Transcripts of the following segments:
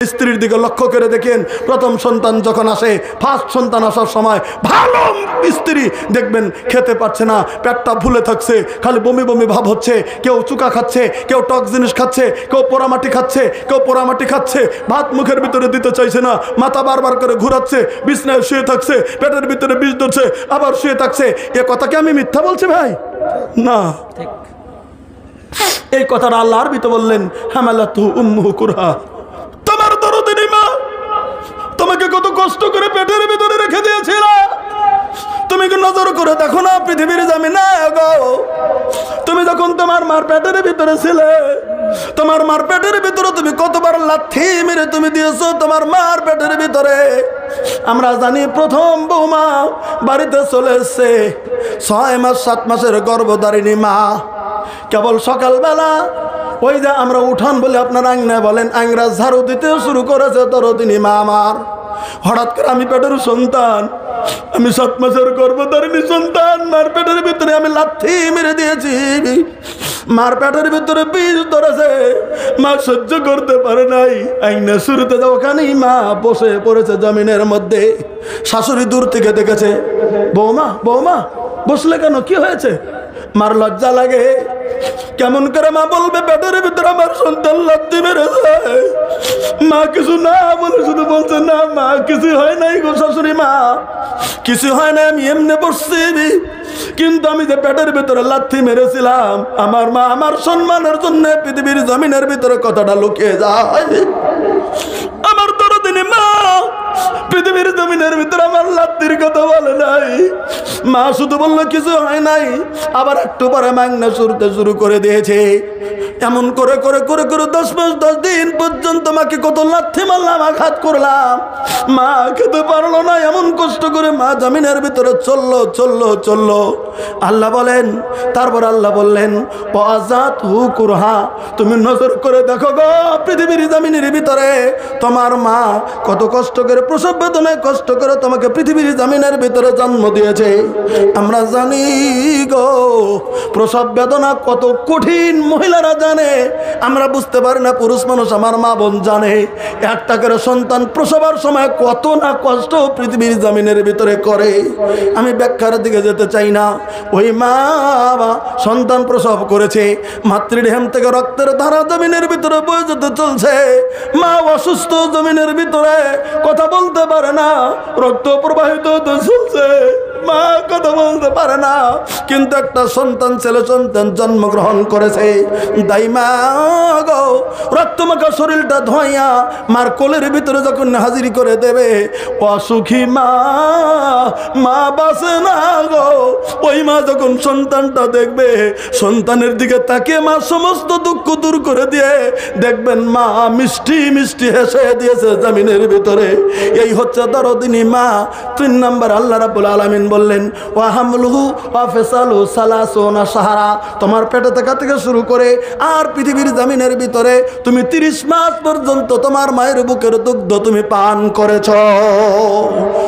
স্ত্রীর দিকে লক্ষ্য করে দেখেন, প্রথম সন্তান যখন আসে, ফার্স্ট সন্তান আসার সময় ভালো স্ত্রী দেখবেন খেতে পারছে না, পেটটা ফুলে থাকছে, খালি বমি বমি ভাব হচ্ছে, কেউ চুকা খাচ্ছে, কেউ টক জিনিস খাচ্ছে, কেউ পোড়ামাটি খাচ্ছে, কেউ পোড়ামাটি খাচ্ছে, ভাত মুখের ভিতরে দিতে চাইছে না, মাথা বারবার করে ঘুরাচ্ছে, বিছনায় শুয়ে থাকছে, পেটের ভিতরে বিষ ধরছে, আবার শুয়ে থাকছে। এ কথা কি আমি মিথ্যা বলছি ভাই? না, এই কথাটা আল্লাহর ভিতরে বললেন, হামালাতু উম্মুহু কুরহা, তোমার দরদিনী মা তোমাকে কত কষ্ট করে পেটের ভিতরে রেখে দিয়েছিল। তুমি কি নজর করে দেখো না পৃথিবীর জমিনে গো, তুমি যখন তোমার মার পেটের ভিতরে ছিলে, তোমার মার পেটের ভিতরে তুমি কতবার লাথি মেরে তুমি দিয়েছো তোমার মার পেটের ভিতরে। আমরা জানি প্রথম বৌমা বাড়িতে চলে এসছে, 6 মাস 7 মাসের গর্ভধারিণী মা, কেবল সকালবেলা ওই যে আমরা উঠান বলে আপনার আংনায় বলেন, আংরা ঝাড়ু দিতে শুরু করেছে দরদিনী মা আমার। হঠাৎ করে আমি পেটের সন্তান, আমি 7 মাসের গর্ভধারিণী সন্তান, মার পেটের ভিতরে আমি লাথি মেরে দিয়েছি, মার পেটের ভিতরে বিষ ধরেছে, মা সহ্য করতে পারে নাই। আইনা শুরুতে ওখানেই মা বসে পড়েছে জমিনের মধ্যে। শাশুড়ি দূর থেকে দেখেছে, বৌমা বৌমা বসলে কেন, কি হয়েছে? মার লজ্জা লাগে, কেমন করে মা বলবে পেটের ভিতরে আমার সন্তান লাথি মেরেছে। মা কিছু না বলে শুধু বলছে, না মা কিছু হয় নাই গো শাশুড়ি মা, কিছু হয় না, আমি এমনি বসছি, কিন্তু আমি যে পেটের ভিতরে লাথি মেরেছিলাম, আমার মা আমার সম্মানের জন্য পৃথিবীর জমিনের ভিতরে কথাটা লুকিয়ে যায়। আমার দরদিনী মা পৃথিবীর জমিনের ভিতরে আমার লাথির কথা বলে নাই, মা শুধু বললো কিছু হয় নাই। আবার একটু পরে মাংনা শুরু করে দিয়েছে। এমন করে করে করে করে 10 মাস 10 দিন পর্যন্ত মাকে কত লাথি মারলাম, আঘাত করলাম, মা খেতে পারলো না। এমন কষ্ট করে মা জমিনের ভিতরে চললো চললো চললো। আল্লাহ বলেন, তারপর আল্লাহ বললেন, ওয়াজাত হু কুরহা, তুমি নজর করে দেখো গো পৃথিবীর জমিনের ভিতরে তোমার মা কত কষ্ট করে, প্রসব বেদনায় কষ্ট করে তোমাকে পৃথিবীর জমিনের ভিতরে জন্ম দিয়েছে। আমরা জানি গো প্রসব বেদনা কত কঠিন, মহিলারা জানে, আমরা বুঝতে পারি না, পুরুষ মানুষ আমার মা বোন জানে। একটা করে সন্তান প্রসবের সময় কত না কষ্ট পৃথিবীর জমিনের ভিতরে করে। আমি ব্যাখ্যার দিকে যেতে চাই না। ওই মা সন্তান প্রসব করেছে, মাতৃদেহ থেকে রক্তের ধারা জমিনের ভিতরে বয়ে যেতে চলছে, মা অসুস্থ, জমিনের ভিতরে কথা বলতে পারে না, রক্ত প্রবাহিত হতে চলছে, মা কথা বলতে পারে না, কিন্তু একটা সন্তান ছেলে সন্তান জন্মগ্রহণ করেছে। দাই মা গো রক্তমাখা শরীরটা ধোয়া মার কোলের ভিতরে যখন হাজির করে দেবে, অসুখী মা, মা বাঁচে না গো। ওই মা যখন সন্তানটা দেখবে, সন্তানের দিকে তাকে মা সমস্ত দুঃখ দূর করে দিয়ে দেখবেন মা মিষ্টি মিষ্টি হেসে দিয়েছে জমিনের ভিতরে। এই হচ্ছে দরদিনী মা। 3 নম্বর আল্লাহ রাব্বুল আলামিন বললেন, ওয়া হামলুহু ওয়া ফিসালুহু সালাসুনা শাহরা, তোমার পেটে থাকা থেকে শুরু করে আর পৃথিবীর জমিনের ভিতরে তুমি 30 মাস পর্যন্ত তোমার মায়ের বুকের দুগ্ধ তুমি পান করেছ।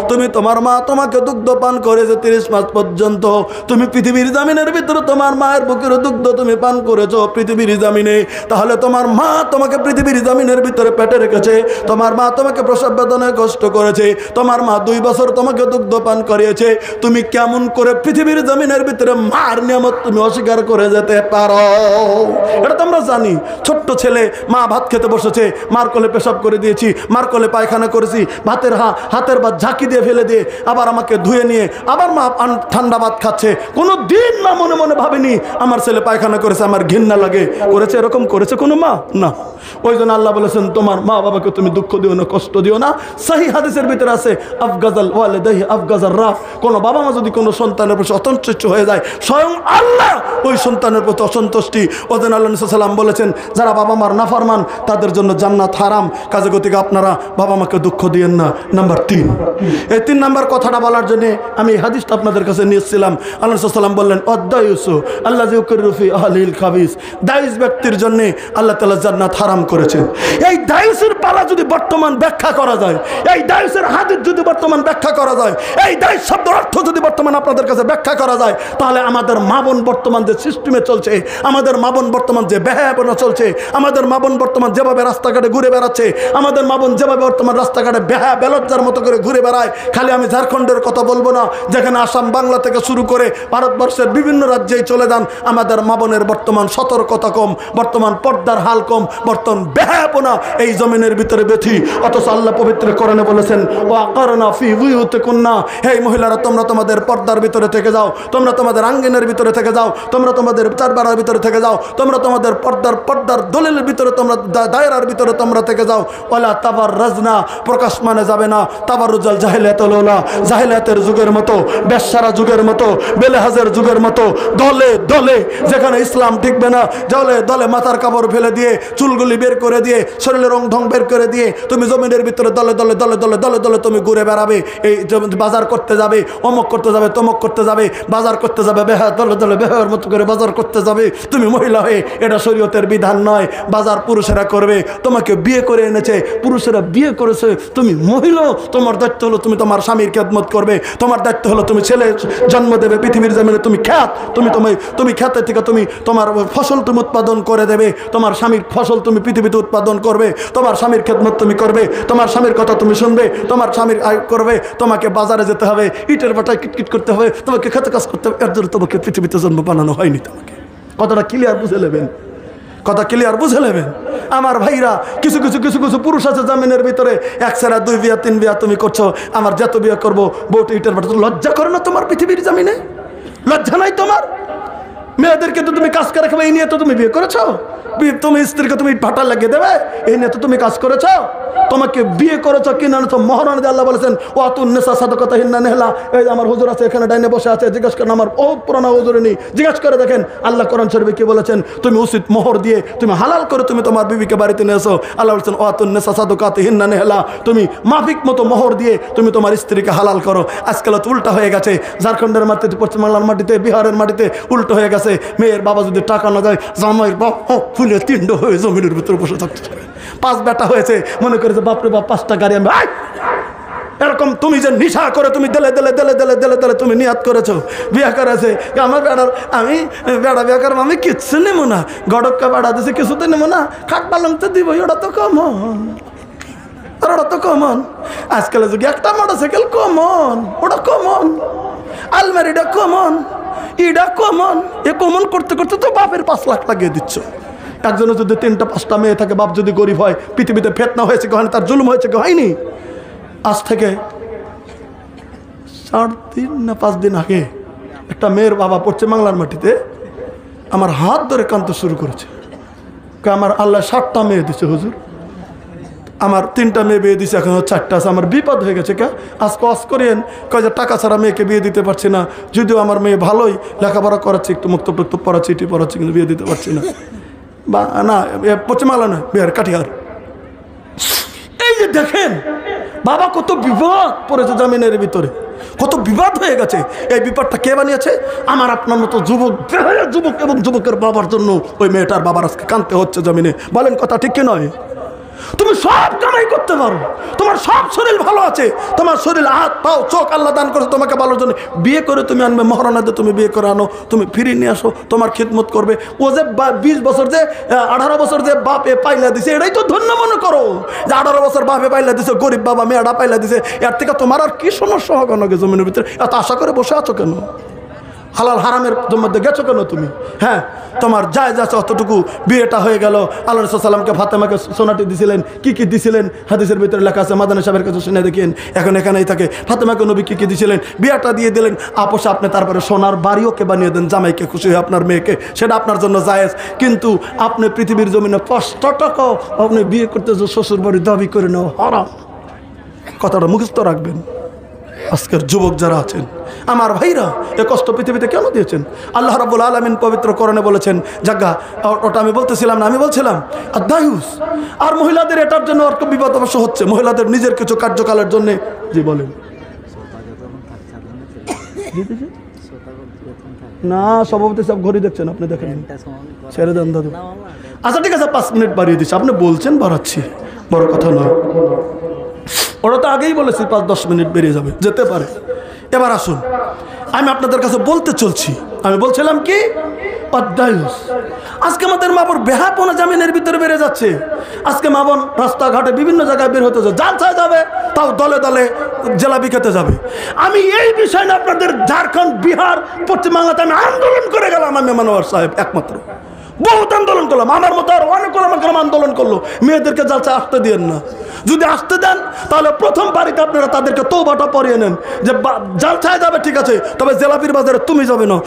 তুমি তোমার মা তোমাকে দুগ্ধ পান করেছে 30 মাস পর্যন্ত। তুমি পৃথিবীর জমিনের ভিতরে তোমার মায়ের বুকের দুগ্ধ তুমি পান করেছো পৃথিবীর জমিনে। তাহলে তোমার মা তোমাকে পৃথিবীর জমিনের ভিতরে পেটে রেখেছে, তোমার মা তোমাকে প্রসব বেদনায় কষ্ট করেছে, তোমার মা 2 বছর তোমাকে দুগ্ধ পান করিয়েছে। তুমি কেমন করে পৃথিবীর জমিনের ভিতরে মার নিয়ামত তুমি অস্বীকার করে যেতে পারো? এটা তো আমরা জানি। ছোট্ট ছেলে, মা ভাত খেতে বসেছে, মার কোলে পেশাব করে দিয়েছি, মার কোলে পায়খানা করেছি, হাতের ভাত ঝাঁকি দিয়ে ফেলে দিয়ে আবার আমাকে ধুয়ে নিয়ে আবার মা ঠান্ডা ভাত খাচ্ছে। কোনো দিন মা মনে মনে ভাবেনি আমার ছেলে পায়খানা করেছে, আমার ঘৃণা লাগে, করেছে? এরকম করেছে কোনো মা? না। ওই জন্য আল্লাহ বলেছেন, তোমার মা বাবাকে তুমি দুঃখ দিও না, কষ্ট দিও না। সহি হাদিসের ভিতরে আছে, আফগাজাল ওয়ালিদাইহি আফগাজার রাফ, কোনো বাবা মা যদি কোনো সন্তানের প্রতি অসন্তুষ্ট হয়ে যায়, স্বয়ং আল্লাহ ওই সন্তানের প্রতি অসন্তুষ্টি। ওদের আল্লাহ নবী সাল্লাল্লাহু বলেছেন, যারা বাবা মার নাফরমান তাদের জন্য জান্নাত হারাম। কাজে গতিকে আপনারা বাবা মাকে দুঃখ দিয়েন না। নাম্বার 3, এই 3 নাম্বার কথাটা বলার জন্য আমি হাদিসটা আপনাদের কাছে নিয়ে এসেছিলাম। আল্লাহ সাল্লাল্লাহু বললেন, অদ্দায়ুসু আল্লাযী ইউকিরু ফি আহলিল খাবিস, দায়ুস ব্যক্তির জন্য আল্লাহ তাআলা জান্নাত হারাম করেছেন। এই দায়ুসের পালা যদি বর্তমান ব্যাখ্যা করা যায়, এই দায়ুসের হাদিস যদি বর্তমান ব্যাখ্যা করা যায়, এই দায়ুস শব্দের অর্থ অর্থ যদি বর্তমানে আপনাদের কাছে ব্যাখ্যা করা যায়, তাহলে আমাদের মা বোন বর্তমান যে সিস্টেমে চলছে, আমাদের মা বোন বর্তমান যে বেহায়াপনা চলছে, আমাদের মা বোন বর্তমান যেভাবে রাস্তাঘাটে ঘুরে বেড়াচ্ছে, আমাদের মা বোন যেভাবে বর্তমান রাস্তাঘাটে বেহায়া বেলজ্জার মতো করে ঘুরে বেড়ায়। খালি আমি ঝাড়খণ্ডের কথা বলবো না, যেখানে আসাম বাংলা থেকে শুরু করে ভারতবর্ষের বিভিন্ন রাজ্যেই চলে যান, আমাদের মা বোনের বর্তমান সতর্কতা কম, বর্তমান পর্দার হাল কম, বর্তমান বেহায়াপনা এই জমিনের ভিতরে বেথি। অথচ আল্লাহ পবিত্র কোরআনে বলেছেন, ওয়াকারনা ফি বুয়ুতিকুন্না, হে মহিলারা তোমরা তোমাদের পর্দার ভিতরে থেকে যাও, তোমরা তোমাদের আঙ্গিনের ভিতরে থেকে যাও, তোমরা তোমাদের চারবাড়ার ভিতরে থেকে যাও, তোমরা তোমাদের পর্দার দলিলের ভিতরে, তোমরা দায়রার ভিতরে তোমরা থেকে যাও। ওয়ালা তাবাররাজনা, প্রকাশ মানে যাবে না। তাবাররুজাল জাহিলিয়াতুল উলা, জাহিলিয়াতের যুগের মতো, বেশ্যারা যুগের মতো, বেলেহাজের যুগের মতো দলে দলে, যেখানে ইসলাম টিকবে না, দলে দলে মাথার কাপড় ফেলে দিয়ে, চুলগুলি বের করে দিয়ে, শরীরের রং ঢং বের করে দিয়ে তুমি জমিনের ভিতরে দলে দলে দলে দলে দলে দলে তুমি ঘুরে বেড়াবে। এই বাজার করতে যাবে, অমক করতে যাবে, তমক করতে যাবে, বাজার করতে যাবে, দলে দলে বেহার মতো করে বাজার করতে যাবে তুমি মহিলা হয়ে। এটা শরীয়তের বিধান নয়। বাজার পুরুষেরা করবে, তোমাকে বিয়ে করে এনেছে, পুরুষেরা বিয়ে করেছে, তুমি মহিলা, তোমার দায়িত্ব হলো তুমি তোমার স্বামীর খেদমত করবে, তোমার দায়িত্ব হলো তুমি ছেলে জন্ম দেবে পৃথিবীর জমিনে, তুমি খ্যাত, তুমি খ্যাতের থেকে তুমি তোমার ফসল তুমি উৎপাদন করে দেবে, তোমার স্বামীর ফসল তুমি পৃথিবীতে উৎপাদন করবে, তোমার স্বামীর খেদমত তুমি করবে, তোমার স্বামীর কথা তুমি শুনবে, তোমার স্বামীর আয় করবে। তোমাকে বাজারে যেতে হবে, ইটের বাটায় কিটকিট করতে হবে, তোমাকে খেতে কাজ করতে হবে, এর জন্য তোমাকে পৃথিবীতে জন্ম বানানো হয়নি। তোমাকে কথাটা ক্লিয়ার বুঝে নেবেন, কথা ক্লিয়ার বুঝে নেবেন আমার ভাইরা। কিছু কিছু কিছু কিছু পুরুষ আছে জামিনের ভিতরে, এক ছাড়া 2 বিয়া 3 বিয়া তুমি করছো, আমার যত বিয়া করবো বউটা ইটের বাটা। লজ্জা করে না তোমার পৃথিবীর জামিনে? লজ্জা নাই তোমার? মেয়েদেরকে তো তুমি কাজ করে খাবে, এই নিয়ে তো তুমি বিয়ে করেছো? তুমি স্ত্রীকে তুমি ভাটা লাগিয়ে দেবে, এই নিয়ে তো তুমি কাজ করেছো? তোমাকে বিয়ে করেছো কিনা তো মহারানী আল্লাহ বলেছেন, ও আতুন্নেসা সাদাকাতাহিন্না নেহলা। এই আমার হুজুর আছে এখানে ডাইনে বসে আছে, জিজ্ঞেস করেন, আমার বহুত পুরানা হুজুরিনী, জিজ্ঞেস করে দেখেন আল্লাহ কোরআন শরীফে কি বলেছেন। তুমি উচিত মোহর দিয়ে তুমি হালাল করে তুমি তোমার বিবিকে বাড়িতে নিয়ে এসো। আল্লাহ বলেছেন, ও আতুন্নেসা সাদাকাতাহিন্না নেহলা, তুমি মাফিক মতো মোহর দিয়ে তুমি তোমার স্ত্রীকে হালাল করো। আজকাল তো উল্টা হয়ে গেছে, ঝাড়খণ্ডের মাটিতে, পশ্চিমবাংলার মাটিতে, বিহারের মাটিতে উল্টো হয়ে গেছে। মেয়ের বাবা যদি টাকা না দেয়, জামাইয়ের বাপ ফুলে তিন্ড হয়ে জমিনের ভিতরে বসে থাকতে হবে। 5 বেটা হয়েছে, মনে করেছে বাপরে বাপ 5টা গাড়ি আমি। এরকম তুমি যে নিশা করে তুমি দেলে দেলে দেলে দেলে দেলে দেলে তুমি নিয়াত করেছো, বিয়ে করেছে। আমার বেড়ার আমি বেড়া বিয়ে করার আমি কিচ্ছু নেবো না, গড়ক্কা বেড়া দিছে কিছুতে নেবো না, খাট পালং তো দিব, ওটা তো কমন, ওটা তো কমন। আজকাল যুগে একটা মোটরসাইকেল কমন, ওটা কমন, আলমারিটা common, eta common. A common করতে করতে তো বাপের 5 লাখ লাগিয়ে দিচ্ছ। একজনের যদি 3টা 5টা মেয়ে থাকে, বাপ যদি গরিব হয়, পৃথিবীতে ফেতনা হয়েছে কেউ, তার জুলুম হয়েছে কেউ, হয়নি? আজ থেকে 4 দিন না 5 দিন আগে একটা মেয়ের বাবা পড়ছে বাংলার মাটিতে, আমার হাত ধরে কাঁদতে শুরু করেছে। আমার আল্লাহ 7টা মেয়ে দিচ্ছে হুজুর, আমার 3টা মেয়ে বিয়ে দিচ্ছে, এখন 4টা আছে, আমার বিপদ হয়ে গেছে। কে আজকে অস করিয়েন, কয় যে টাকা ছাড়া মেয়েকে বিয়ে দিতে পারছি না, যদিও আমার মেয়ে ভালোই লেখাপড়া করাচ্ছে, একটু মুক্তব টুক্তব পড়াচ্ছি, ইটি পড়াচ্ছি, কিন্তু বিয়ে দিতে পারছি না। বা না পশ্চিমবাংলা না, বিহার কাটিহার। এই যে দেখেন বাবা কত বিপদ পড়েছে জামিনের ভিতরে, কত বিবাদ হয়ে গেছে। এই বিপদটা কে বানিয়েছে? আমার আপনার মতো যুবক, যুবক এবং যুবকের বাবার জন্য ওই মেয়েটার বাবার আজকে কাঁদতে হচ্ছে জমিনে। বলেন কথা ঠিক কি নয়? তুমি সব কামাই করতে পারো, তোমার সব শরীর ভালো আছে, তোমার শরীর হাত পাও চোখ আল্লাহ দান করেছে তোমাকে ভালোর জন্য। বিয়ে করে তুমি আনবে, মহারানাতে তুমি বিয়ে করে আনো, তুমি ফিরিয়ে নিয়ে আসো, তোমার খিদমত করবে। ও যে 20 বছর যে 18 বছর যে বাপে পাইলা দিছে, এটাই তো ধন্য মনে করো যে 18 বছর বাপে পাইলা দিছে, গরিব বাবা মেয়েটা পাইলা দিছে। এর থেকে তোমার আর কি সমস্যা হবে না? জমিনের ভিতরে এত আশা করে বসে আছো কেন? হালাল হারামের মধ্যে গেছো কেন তুমি? হ্যাঁ, তোমার যায় যাচ্ছে অতটুকু, বিয়েটা হয়ে গেল। আল্লাহ রাসূল সাল্লামকে ফাতেমাকে সোনাটি দিছিলেন, কি কি দিছিলেন হাদিসের ভিতরে লেখা আছে, মাদানী সাহেবের কাছে শুনে দেখেন, এখন এখানেই থাকে। ফাতেমাকে নবী কি কি দিছিলেন? বিয়েটা দিয়ে দিলেন, আপোষে আপনি তারপরে সোনার বাড়িওকে বানিয়ে দেন জামাইকে, খুশি হয়ে আপনার মেয়েকে, সেটা আপনার জন্য জায়েজ। কিন্তু আপনি পৃথিবীর জমিনে 5টা টাকাও আপনি বিয়ে করতে শ্বশুর বাড়ি দাবি করে নেওয়া হারাম। কথাটা মুখস্থ রাখবেন। আজকের যুবক যারা আছেন আমার ভাইরা, এ কষ্ট পৃথিবীতে কেন দিয়েছেন? আল্লাহ রাব্বুল আলামিন পবিত্র কোরআনে বলেছেন, জাগা ওটা আমি বলতেছিলাম না, আমি বলছিলাম আদায়ুস। আর মহিলাদের এটার জন্য আর বিপদ অবশ্য হচ্ছে, মহিলাদের নিজের কিছু কার্যকালের জন্য। জি বলেন না, সভাপতি সব ঘড়ি দেখছেন আপনি, দেখেন, ছেড়ে দেন দাদু। আচ্ছা ঠিক আছে, 5 মিনিট বাড়িয়ে দিচ্ছি, আপনি বলছেন বাড়াচ্ছি, বড় কথা নয়। ওরা তো আগেই বলেছি 5-10 মিনিট বেরিয়ে যাবে, যেতে পারে। এবার আসুন, আমি আপনাদের কাছে বলতে চলছি, আমি বলছিলাম কি অধ্যায়স। আজকে আমাদের মা বোন বেহাপনা জামিনের ভিতরে বেড়ে যাচ্ছে। আজকে মা বোন রাস্তাঘাটে বিভিন্ন জায়গায় বের হতে যাবে, জালসায় যাবে, তাও দলে দলে জেলাপি খেতে যাবে। আমি এই বিষয় না আপনাদের ঝাড়খণ্ড, বিহার, পশ্চিমবাংলাতে আমি আন্দোলন করে গেলাম। আমি মানওয়ার সাহেব একমাত্র বহুত আন্দোলন করলাম, আমার মতো আর অনেক আন্দোলন করলো। মেয়েদেরকে জালসা আসতে দিয়েন না, যদি আসতে দেন তাহলে প্রথম বাড়িতে আপনারা তাদেরকে তওবাটা পড়িয়ে নেন যে জালসায় যাবে ঠিক আছে, তবে জেলাপির বাজারে তুমি যাবে না।